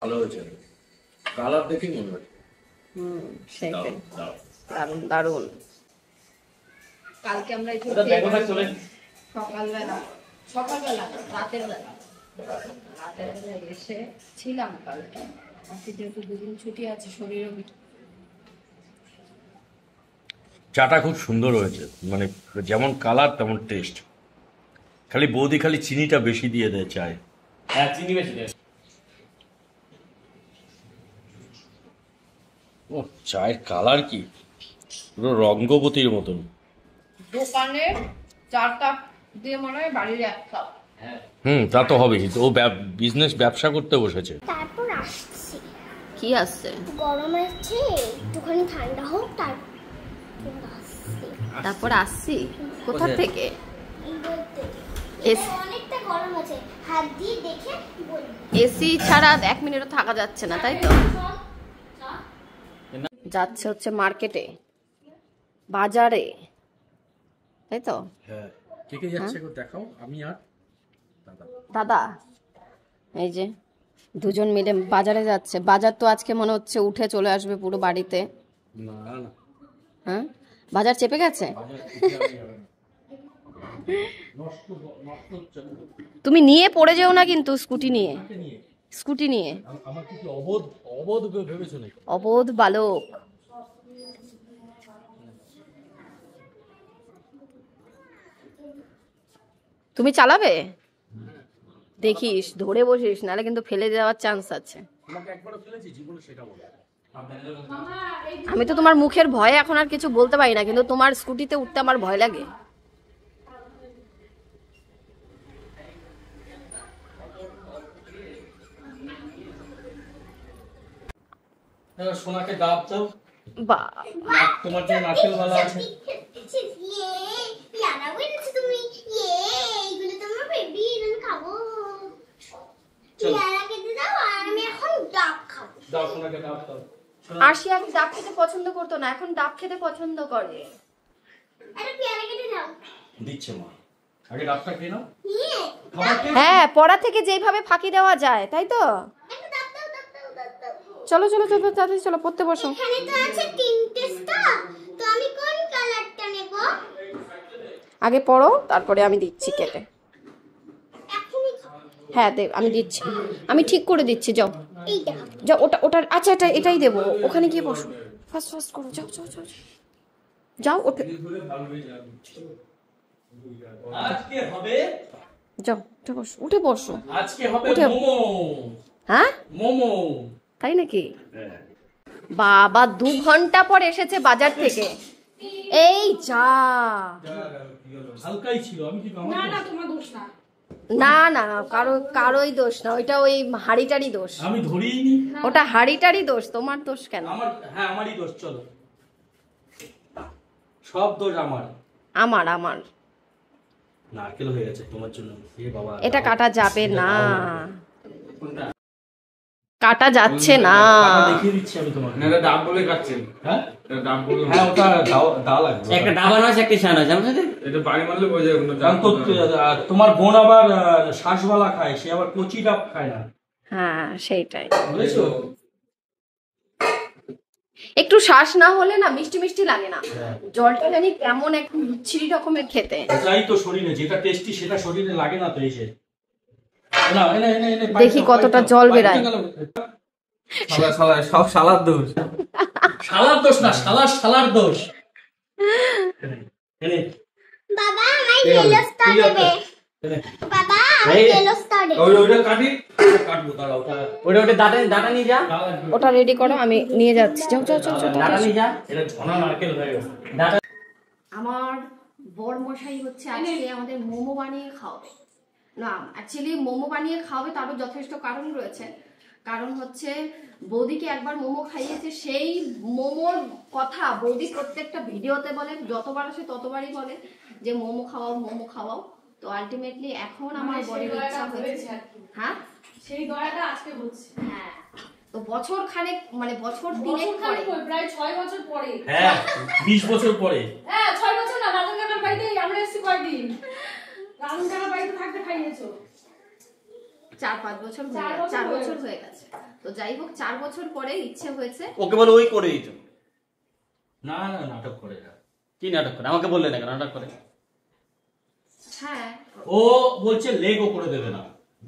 ভালো হয়েছে, কালার দেখেই মনে হচ্ছে। সেটাই, দারুণ দারুণ। কালকে আমরা একটু সকালবেলা রাতের বেলা এসে ছিলাম। কালকে যেহেতু দুদিন ছুটি আছে, শরীরও চাটা খুব সুন্দর হয়েছে, মানে যেমন কালার তেমন টেস্ট। খালি বৌদি খালি চিনিটা বেশি দিয়ে দেয় চায়। হ্যাঁ, চিনি বেশি দেয়। ও চায়ের কালার কি পুরো রঙ্গবতীর মতন। দোকানে 4 কাপ দিয়ে মনে হয় বাড়ির 1 কাপ। তা তো হবেই, ও বিজনেস ব্যবসা করতে বসেছে। তারপর আসছি, কি আসছে? গরম আছে, একটুখানি ঠান্ডা হোক তারপর আসছি। কোথা থেকে? অনেকটা গরম আছে, হাত দিয়ে দেখে বলবো। এসি ছাড়া 1 মিনিটও থাকা যাচ্ছে না, তাই তো? যাচ্ছে হচ্ছে মার্কেটে, বাজারে, তাই তো? হ্যাঁ, কে কে যাচ্ছে দেখাও। আমি আর দাদা, এই যে দুজন মিলে বাজারে যাচ্ছে। বাজার তো আজকে মনে হচ্ছে উঠে চলে আসবে পুরো বাড়িতে। না না, হ্যাঁ, বাজার চেপে গেছে। তুমি নিয়ে পড়ে যেও না কিন্তু, স্কুটি নিয়ে আমার কি অবোধ অবোধ ভেবেছো নাকি? অবোধ বালক। তুমি চালাবে? দেখিস ধরে বসিস, নাহলে কিন্তু ফেলে যাওয়ার চান্স আছে। তোমাকে একবারও ফেলেছি জীবনে, সেটা বলো। আমি তো তোমার মুখের ভয়ে এখন আর কিছু বলতে পারি না, কিন্তু তোমার স্কুটিতে উঠতে আমার ভয় লাগে। সোনাকে ডাব দাও, বা তোমার জন্য নারকেল বালা আছে। তুমি এইগুলো তোমার বেবি, আমি খাবো। পেয়ারা খেতে দাও, আর আমি এখন ডাব খাবো। দাও সোনাকে ডাব দাও। আরশি আগে ডাব খেতে পছন্দ করতো না, এখন ডাব খেতে পছন্দ করে। আরে পেয়ারা খেতে দাও। দিচ্ছে মা, আগে ডাবটা খেয়ে নাও। হ্যাঁ, পড়া থেকে যেভাবে ফাঁকি দেওয়া যায়, তাই তো? একটা ডাব দাও, ডাব দাও, ডাব দাও। চলো চলো চলো, তাড়াতাড়ি চলো, পড়তে বসো। এখানে তো আছে 3টে স্টার, তো আমি কোন কালারটা নেব? আগে পড়ো, তারপরে আমি দিচ্ছি কেটে। এখনই হ্যাঁ আমি দিচ্ছি, আমি ঠিক করে দিচ্ছি। যাও এইটা যাও, ওটা আচ্ছা, এটাই দেবো। ওখানে গিয়ে বসো, ফাস্ট করো, যাও যাও যাও যাও, ওঠে আজকে হবে, যাও, উঠে বসো। আজকে হবে উঠে। মোমো। হ্যাঁ, মোমো। তাই নাকি? বাবা 2 ঘন্টা পর এসেছে বাজার থেকে। এই যা, হালকাই ছিল, আমি কি না না, তোমার দোষ না। না না, কারোই দোষ না, ওইটা ওই হাড়িটারই দোষ। আমি ধরিনি। ওটা হাড়িটারই দোষ, তোমার দোষ কেন? আমারই দোষ। চলো, সব দোষ আমার। আমার নারকেল হয়ে গেছে তোমার জন্য। এ বাবা, এটা কাটা যাবে না, কোনটা? কাটা যাচ্ছে না। দেখিয়ে দিচ্ছি আমি তোমাকে। না, এটা ডাব বলে কাটছেন। হ্যাঁ, এটা ডাব বলে। হ্যাঁ, ওটা দাও লাগবে। একটা ডাবা নয়, একটা শান আছে আমাদের। এটা বাড়ি মারলে বোঝা যাবে না। কারণ তো তোমার বোন আবার শ্বাসবালা খায়, সে আবার কচি ডাব খায় না, হ্যাঁ সেইটাই। বুঝেছো? একটু শ্বাস না হলে না মিষ্টি মিষ্টি লাগে না। জলটা জানি কেমন একটু লুচ্ছিরি রকমের খেতে। এটাই তো শরীরে যেটা টেস্টি, সেটা শরীরে লাগে না তো। এসে দেখি কতটা জল বেরায়। সব শালার দোষ। শালার দোষ না, শালার দোষ। বাবা আমার ইয়েলো স্টার দেবে। বাবা আমার ইয়েলো স্টার দেবে। ওইটা কাটবো, দাঁড়াও। ওটা ডাটা নিয়ে যা। ওটা রেডি করো, আমি নিয়ে যাচ্ছি। যাও যাও যাও যাও। ডাটা নিয়ে যা। এটা ঝনা নারকেল হয়ে গেছে। আমার বর মশাই হচ্ছে আজকে আমাদের মোমো বানিয়ে খাওয়াবে। না, অ্যাকচুয়ালি মোমো বানিয়ে খাওয়াবে, তারও যথেষ্ট কারণ রয়েছে। কারণ হচ্ছে বৌদিকে একবার মোমো খাইয়েছে, সেই মোমোর কথা বৌদি প্রত্যেকটা ভিডিওতে বলে, যতবার আসে ততবারই বলে যে মোমো খাওয়াও। তো আলটিমেটলি এখন আমার বরের ইচ্ছা হয়েছে। হ্যাঁ, সেই দয়াটা আজকে হচ্ছে। হ্যাঁ, তো বছর খানেক, মানে বছর 3 পরে, প্রায় 6 বছর পরে। হ্যাঁ, 20 বছর পরে। হ্যাঁ, 6 বছর না, রাজন কাকার বাড়িতে আমরা এসেছি কয়দিন। রাজন কাকার বাড়িতে থাকতে খাইয়েছো। 4-5 বছর, 4 বছর হয়ে গেছে। তো যাই হোক 4 বছর পরে ইচ্ছে হয়েছে। ওকে বলে ওই করে দিত। না না, নাটক করে না। কি নাটক করে? আমাকে বললে না কেন নাটক করে? হ্যাঁ ও বলছে লেগও করে দেবে না,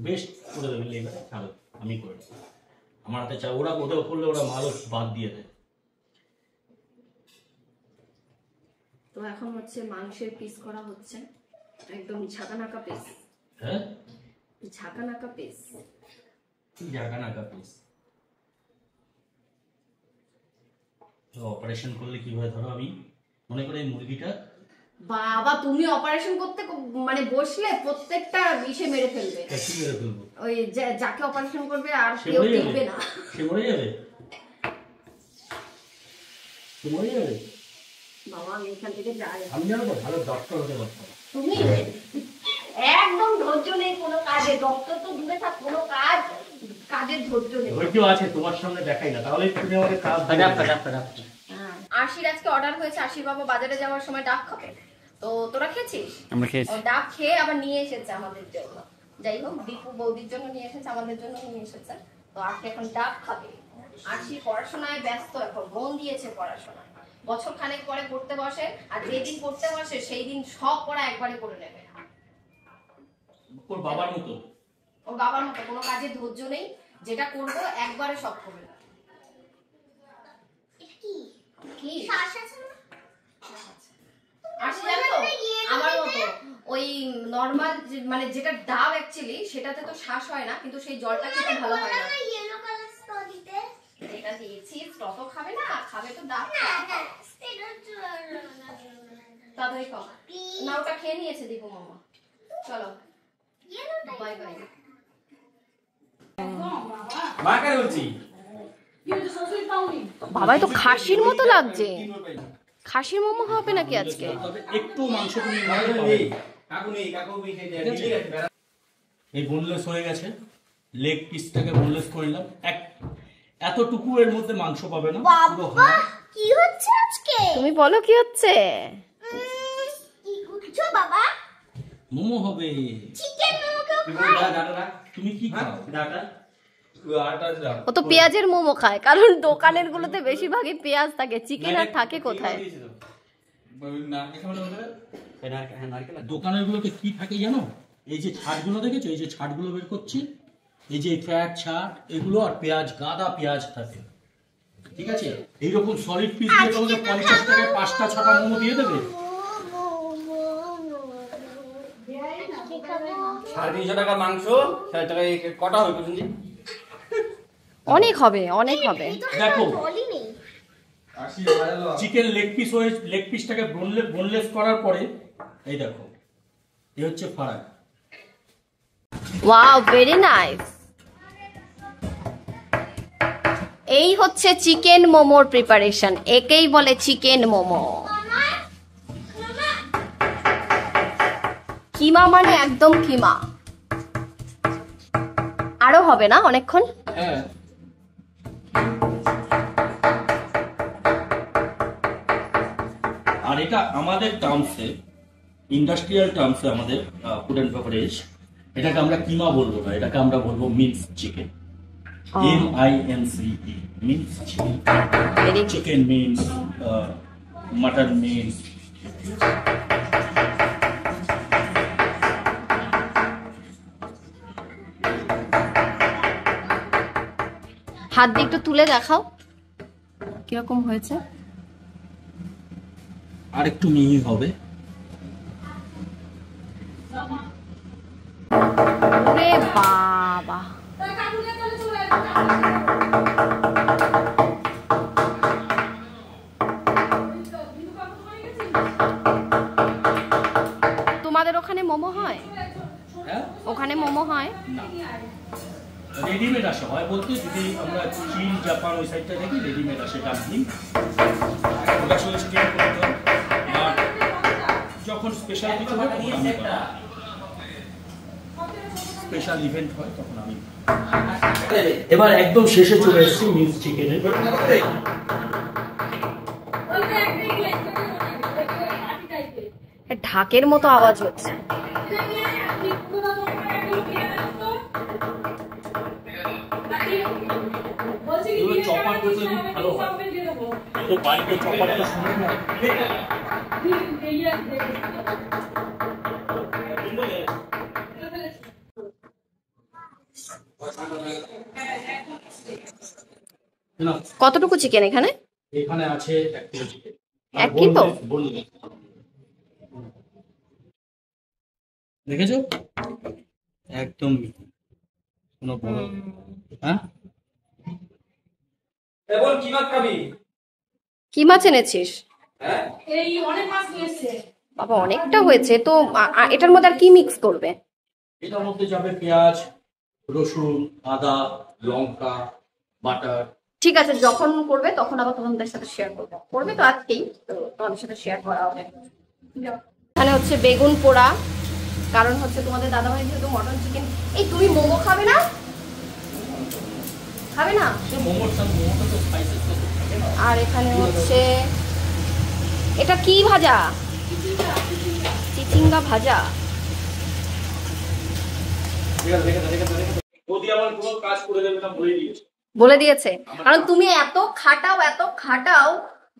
বেস্ট করে দেবে লেগ, ছাড়ো আমি করে দেবো। আমার হাতে চা, ওরা ওদের করলে ওরা মালও বাদ দিয়ে দেয়। তো এখন হচ্ছে মাংসের পিস করা হচ্ছে, একদম ঝাঁকানাকা পিস। হ্যাঁ, ঝাঁকানাকা পিস। জায়গা না পিস। তো অপারেশন করলে কি হয়, ধরো আমি মনে করি এই মুরগিটা, বাবা তুমি অপারেশন করতে মানে বসলে প্রত্যেকটা বিষে মেরে ফেলবে। কি মেরে ফেলবো? ওই যাকে অপারেশন করবে আর সে কেউ মরে যাবে? টিকবে না। সে মরে যাবে? সে মরে যাবে? বাবা আমি এখান থেকে যাই। আমি জানো তো ভালো ডক্টর হতে পারতাম। তুমি একদম ধৈর্য নেই কোনো কাজে, ডক্টর তো দূরে থাক, কোনো কাজের ধৈর্য নেই। ধৈর্য আছে, তোমার সামনে দেখাই না, তাহলে তুমি আমাকে কাজ আশির আজকে অর্ডার হয়েছে, আশির বাবা বাজারে যাওয়ার সময় ডাব খাবে। তো তোরা খেয়েছিস? আমরা খেয়েছি। ও ডাব খেয়ে আবার নিয়ে এসেছে আমাদের জন্য। যাই হোক দীপু বৌদির জন্য নিয়ে এসেছে, আমাদের জন্য নিয়ে এসেছে। তো আজকে এখন ডাব খাবে। আশি পড়াশোনায় ব্যস্ত, এখন মন দিয়েছে পড়াশোনায়। বছর খানেক পরে পড়তে বসে, আর যেদিন পড়তে বসে সেই দিন সব পড়া একবারে করে নেবে। ওর বাবার মতো। ওর বাবার মতো কোনো কাজে ধৈর্য নেই, যেটা করবো একবারে সব করবে। কি আশি জানো তো আমার মতো ওই নরমাল মানে যেটা ডাব অ্যাকচুয়ালি সেটাতে তো শ্বাস হয় না, কিন্তু সেই জলটা খেতে ভালো হয় না। যেটা দিয়েছি তত খাবে না, খাবে তো ডাব। তাড়াতাড়ি খাও না, ওটা খেয়ে নিয়েছে দীপু মামা। চলো বাই বাই। মা কেন বলছি? বাবাই তো খাসির মতো লাগছে। খাসির মোমো হবে নাকি আজকে? তবে একটু মাংস তুমি কাকু নেই, কাকু এই বোনলেস হয়ে গেছে, লেগ পিসটাকে বোনলেস করে নিলাম। এতটুকু এর মধ্যে মাংস পাবে না। বাবা কি হচ্ছে আজকে? তুমি বলো কি হচ্ছে? কি করছো বাবা? মোমো হবে। চিকেন মোমো খাও? তুমি কি খাও? ও তো পেঁয়াজের মোমো খায়, কারণ দোকানের গুলোতে বেশিরভাগই পেঁয়াজ থাকে, চিকেন আর থাকে কোথায়? দোকানের গুলোতে কি থাকে জানো? এই যে ছাড়গুলো দেখেছো, এই যে ছাড়গুলো বের করছি, এই যে ফ্যাট ছাড় এগুলো, আর পেঁয়াজ, গাদা পেঁয়াজ থাকে, ঠিক আছে? এইরকম সলিড পিস দিয়ে তোমাকে 50 টাকায় 5টা 6টা মোমো দিয়ে দেবে। 350 টাকা মাংস, 60 টাকায় কটা হবে বুঝলি? অনেক হবে, অনেক হবে। দেখো বলি নেই। চিকেন লেগ পিস হয়ে, লেগ পিসটাকে বোনলেস করার পরে এই দেখো, এই হচ্ছে ফারাক। Wow very nice. এই হচ্ছে চিকেন মোমোর প্রিপারেশন, একেই বলে চিকেন মোমো। কিমা মানে একদম কিমা। আরো হবে না অনেকক্ষণ? হ্যাঁ, আর এটা আমাদের টার্মসে, ইন্ডাস্ট্রিয়াল টার্মসে, আমাদের ফুড অ্যান্ড বেভারেজ, এটাকে আমরা কিমা বলবো না, এটাকে আমরা বলবো means chicken. MINCE, means chicken. Chicken means, mutton means. হাত দিয়ে একটু তুলে দেখাও কিরকম হয়েছে। আর একটু মিহি হবে। ওরে বাবা, তোমাদের ওখানে মোমো হয়? হ্যাঁ, ওখানে মোমো হয়? রেডিমেড আসা হয় বলতে, যদি আমরা চীন জাপান ওই সাইডটা দেখি রেডিমেড আসে ডাম্পলিং, ওটা সঙ্গে স্টেম করতে হয়। আর যখন স্পেশাল কিছু হয় তখন আমি স্পেশাল ইভেন্ট হয় তখন আমি। এবার একদম শেষে চলে এসেছি মিন্স চিকেনের। ঢাকের মতো আওয়াজ হচ্ছে। বলছি কি এগুলো দিয়ে চপার টাকা করলে খুব ভালো হয়। সব দিয়ে দেবো। তো বাড়িতে চপারটা শুনে না না, কতটুকু চিকেন এখানে? এখানে আছে 1 কিলো চিকেন। 1 কিলো? দেখেছো একদম কোনো বড় হ্যাঁ এখন কি মাছ খাবি? কি মাছ এনেছিস? হ্যাঁ এই অনেক মাছ নিয়ে এসছে। বাবা অনেকটা হয়েছে তো। এটার মধ্যে আর কি মিক্স করবে? এটার মধ্যে যাবে পেঁয়াজ, রসুন, আদা, লঙ্কা, বাটার। ঠিক আছে, যখন করবে তখন আবার তোমাদের সাথে শেয়ার করবো। করবে তো আজকেই, তো তোমাদের সাথে শেয়ার করা হবে। এখানে হচ্ছে বেগুন পোড়া, কারণ হচ্ছে তোমাদের দাদাভাই যেহেতু মটন চিকেন। এই তুমি মোমো খাবে না? খাবে না? মোমোটা তো স্পাইসেস থাকে না। আর এখানে হচ্ছে এটা কি ভাজা? চিচিঙ্গা ভাজা। যদি আমার কোনো কাজ করে দেবে না বলে দিয়েছে। বলে দিয়েছে, কারণ তুমি এত খাটাও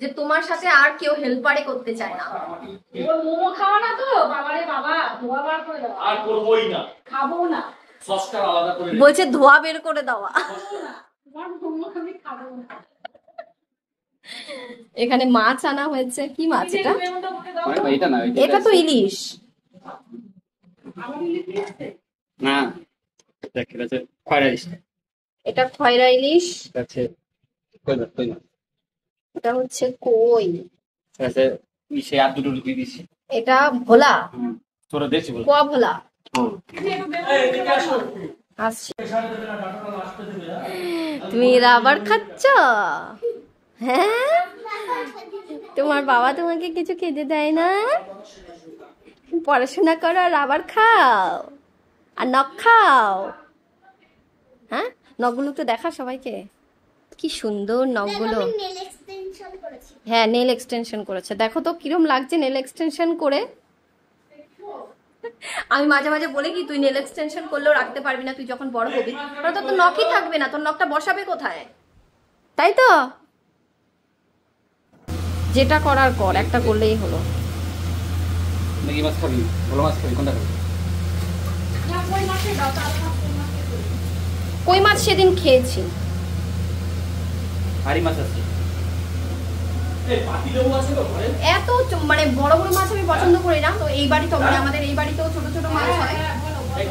যে তোমার সাথে আর কেউ হেল্পারে করতে চায় না। ওর মোমো খাওয়া না তো, বাবারে বাবা, ধোয়া বার করে দাও। আর করবোই না, খাবো না। সসটা আলাদা করে বলছে ধোয়া বের করে দেওয়া। তোমার মোমো আমি খাবো না। এখানে মাছ আনা হয়েছে। কি মাছ এটা? বেগুনটা উঠে দাও। এটা না এটা তো ইলিশ। আমার ইলিশ দিয়ে আসছে? না দেখ এটা আছে খয়রা ইলিশ, এটা খয়রা ইলিশ। এটা আছে কই না এটা হচ্ছে কই। এটা আছে ইসে আর দুটো লুকিয়ে দিছি। এটা ভোলা, তোরা দেখছি বল কোয়া ভোলা। এদিকে আসো। আসছে। তুমি রাবার খাচ্ছ? হ্যাঁ, তোমার বাবা তোমাকে কিছু খেতে দেয় না? পড়াশোনা করো আর রাবার খাও আর নখ খাও। হ্যাঁ, নখগুলো তো দেখা সবাইকে, কি সুন্দর নখগুলো। নেল এক্সটেনশন করেছি। হ্যাঁ, নেল এক্সটেনশন করেছে। দেখো তো কিরম লাগছে নেল এক্সটেনশন করে। আমি মাঝে মাঝে বলি কি, তুই নেল এক্সটেনশন করলেও রাখতে পারবি না তুই যখন বড় হবি, কারণ তোর তো নখই থাকবে না, তোর নখটা বসাবে কোথায়? তাই তো, যেটা করার কর, একটা করলেই হলো। নাকি মাছ খাবি, বড় মাছ খাবি, কোনটা খাবি? না, কই মাছে দাও, তার মাছ কোন মাছে দাও? কই মাছ সেদিন খেয়েছি। হাড়ি মাছ আছে। এই পাতিলেবু আছে তো ঘরে? এত মানে বড় বড় মাছ আমি পছন্দ করি না, তো এই বাড়িতেও মানে আমাদের এই বাড়িতেও ছোট ছোট মাছ হয়,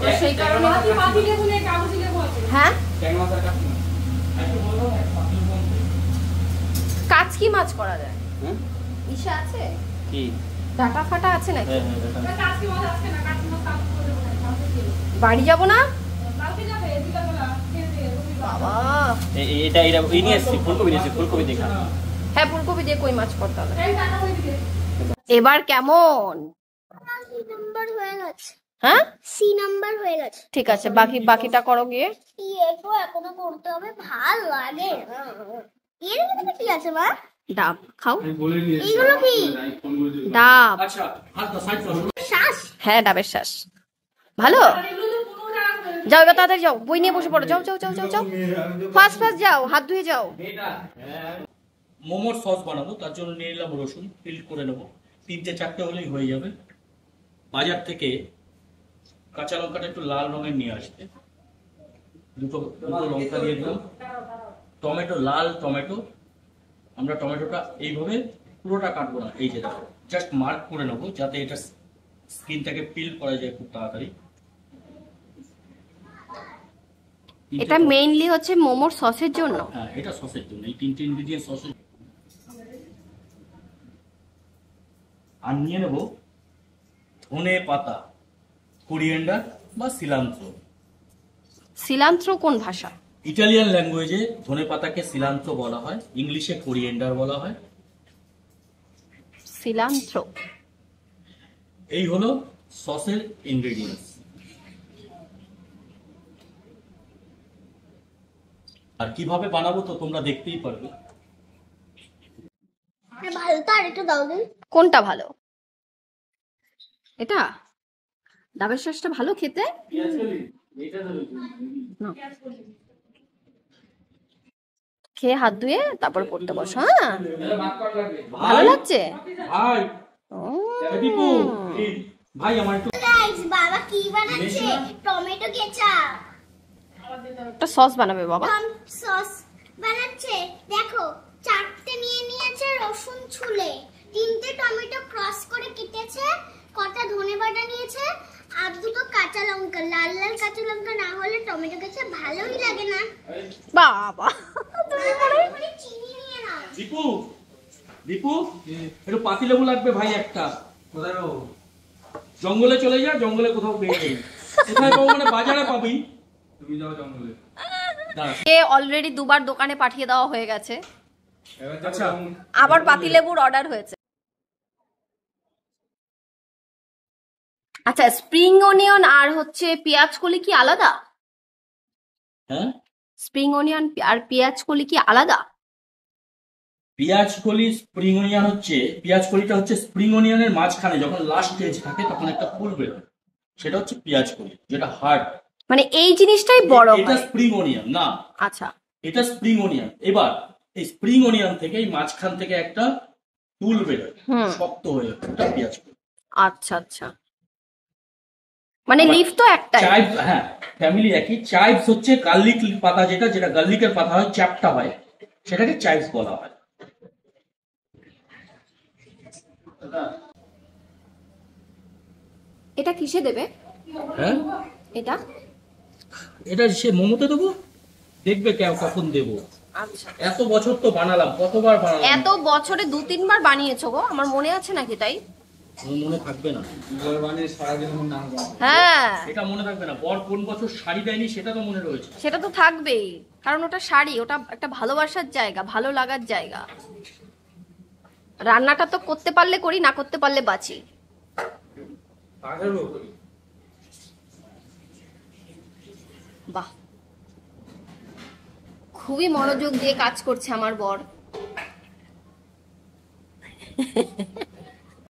তো সেই কারণে। পাতি লেবু নেই, কাগজি লেবু আছে। হ্যাঁ, ট্যাং মাছ আর কাটবি না। একটু বলবো না পাতিলেবু আনতে? কাচকি মাছ করা যায়। হ্যাঁ ইসে আছে, কি ডাটা ফাটা আছে নাকি? হ্যাঁ হ্যাঁ কাজকি মাছ আজকে না, কাজকি মাছ কালকে করে দেবো না, কালকে দিয়ে দেবো। বাড়ি যাব না কালকে যাবে বিকালবেলা খেয়ে দিয়ে রবিবার। বাবা। এটা এই নিয়ে আসছি, ফুলকপি নিয়ে আসছি, ফুলকপি দেখা। হ্যাঁ, ফুলকপি দিয়ে কই মাছ করতে হবে। এই টাকা হয়ে দিবে। এবার কেমন? সি নাম্বার হয়ে গেছে। হ্যাঁ, সি নাম্বার হয়ে গেছে। ঠিক আছে, বাকিটা করো গিয়ে। এটো এখনো করতে হবে, ভাল লাগে। এর মধ্যে কি আছে মা? ডাব খাও। এইগুলো কি? ডাব। আচ্ছা, হাত দাও, সাইড করো। শ্বাস? হ্যাঁ, ডাবের শ্বাস ভালো। যাও এবার তাড়াতাড়ি যাও, বই নিয়ে বসে পড়ো। যাও যাও যাও যাও যাও, ফাস্ট যাও, হাত ধুয়ে যাও। মোমোর সস বানাবো, তার জন্য নিয়ে নিলাম রসুন, পিল্ড করে নেবো। 3-4টে হলেই হয়ে যাবে। বাজার থেকে কাঁচা লঙ্কাটা একটু লাল রঙের নিয়ে আসবে। দুটো লঙ্কা দিয়ে দিলাম। টমেটো, লাল টমেটো। আমরা টমেটোটা এইভাবে পুরোটা কাটবো না, এই যে দেখো, জাস্ট মার্ক করে নেবো যাতে এটা স্কিনটাকে পিল করা যায় খুব তাড়াতাড়ি। এটা মেইনলি হচ্ছে মোমোর সসের জন্য। হ্যাঁ, এটা সসের জন্য, এই 3টে ইনগ্রেডিয়েন্ট সসের। আর নিয়ে নেব ধনে পাতা, কোরিয়েন্ডার বা সিলান্ত্রো। সিলান্ত্র কোন ভাষা? ইটালিয়ান ল্যাঙ্গুয়েজে ধনে পাতাকে সিলান্ত্রো বলা হয়, ইংলিশে কোরিয়েন্ডার বলা হয়। সিলান্ত্র। এই হলো সসের ইনগ্রেডিয়েন্টস। আর কিভাবে বানাবো তো তোমরা দেখতেই পারবে। ভালো তো, আর একটু দাও দিন। কোনটা ভালো? এটা ডাবের শ্বাসটা ভালো খেতে। না। খেয়ে হাত ধুয়ে তারপর পড়তে বসো। হ্যাঁ, ভালো লাগছে। ভাই ও, দীপু, ভাই আমার একটু গাইস বাবা কি বানাচ্ছে? টমেটো কেচাপ একটা সস বানাবে বাবা। সস বানাচ্ছে। দেখো 4টে নিয়ে নিয়েছে রসুন ছুলে, 3টে টমেটো ক্রস করে কেটেছে, কটা ধনেপাতা নিয়েছে, আর 2টো কাঁচা লঙ্কা। লাল লাল কাঁচা লঙ্কা না হলে টমেটো কেচাপ ভালোই লাগে না। বাবা তুমি চিনি নিয়ে নাও। দীপু, দীপু একটু পাতিলেবু লাগবে ভাই একটা। কোথায় পাবো? জঙ্গলে চলে যা, জঙ্গলে কোথাও পেয়ে যাই। কোথায় পাবো মানে বাজারে পাবি। তুমি যাও জঙ্গলে। এ অলরেডি 2বার দোকানে পাঠিয়ে দেওয়া হয়ে গেছে, এবার আচ্ছা। আবার পাতিলেবুর অর্ডার হয়েছে। আচ্ছা, স্প্রিং অনিয়ন আর হচ্ছে পেঁয়াজ কলি কি আলাদা? হ্যাঁ, স্প্রিং অনিয়ন আর পেঁয়াজ কলি কি আলাদা? পেঁয়াজ কলি স্প্রিং অনিয়ন হচ্ছে, পেঁয়াজ কলিটা হচ্ছে স্প্রিং অনিয়নের মাঝখানে যখন লাস্ট স্টেজ থাকে তখন একটা ফুল বেরোয়, সেটা হচ্ছে পেঁয়াজ কলি, যেটা হার্ড। মানে এই জিনিসটাই বড় এটা হয়। স্প্রিং অনিয়ন না, আচ্ছা, এটা স্প্রিং অনিয়ন। এবার এই স্প্রিং অনিয়ন থেকে এই মাঝখান থেকে একটা ফুল বেরোয়, শক্ত হয়ে, ওটা পেঁয়াজ কলি। আচ্ছা আচ্ছা, মানে লিফ তো একটাই। চাইভ, হ্যাঁ ফ্যামিলি একই। চাইভস হচ্ছে গার্লিক পাতা, যেটা যেটা গার্লিকের পাতা হয়, চ্যাপটা হয়, সেটাকে চাইভস বলা হয়। এটা কিসে দেবে? হ্যাঁ, এটা এটা সে মোমোতে দেবো, দেখবে কখন দেবো। আচ্ছা, এত বছর তো বানালাম, কতবার বানালাম, এত বছরে 2-3বার বানিয়েছো গো, আমার মনে আছে নাকি তাই? আমার মনে থাকবে না। ঘর বানিয়ে সারাদিন আমার নাম করা। হ্যাঁ, এটা মনে থাকবে না। বর কোন বছর শাড়ি দেয়নি সেটা তো মনে রয়েছে। সেটা তো থাকবেই, কারণ ওটা শাড়ি, ওটা একটা ভালোবাসার জায়গা, ভালো লাগার জায়গা। রান্নাটা তো করতে পারলে করি, না করতে পারলে বাঁচি। বাহ, খুবই মনোযোগ দিয়ে কাজ করছে আমার বর।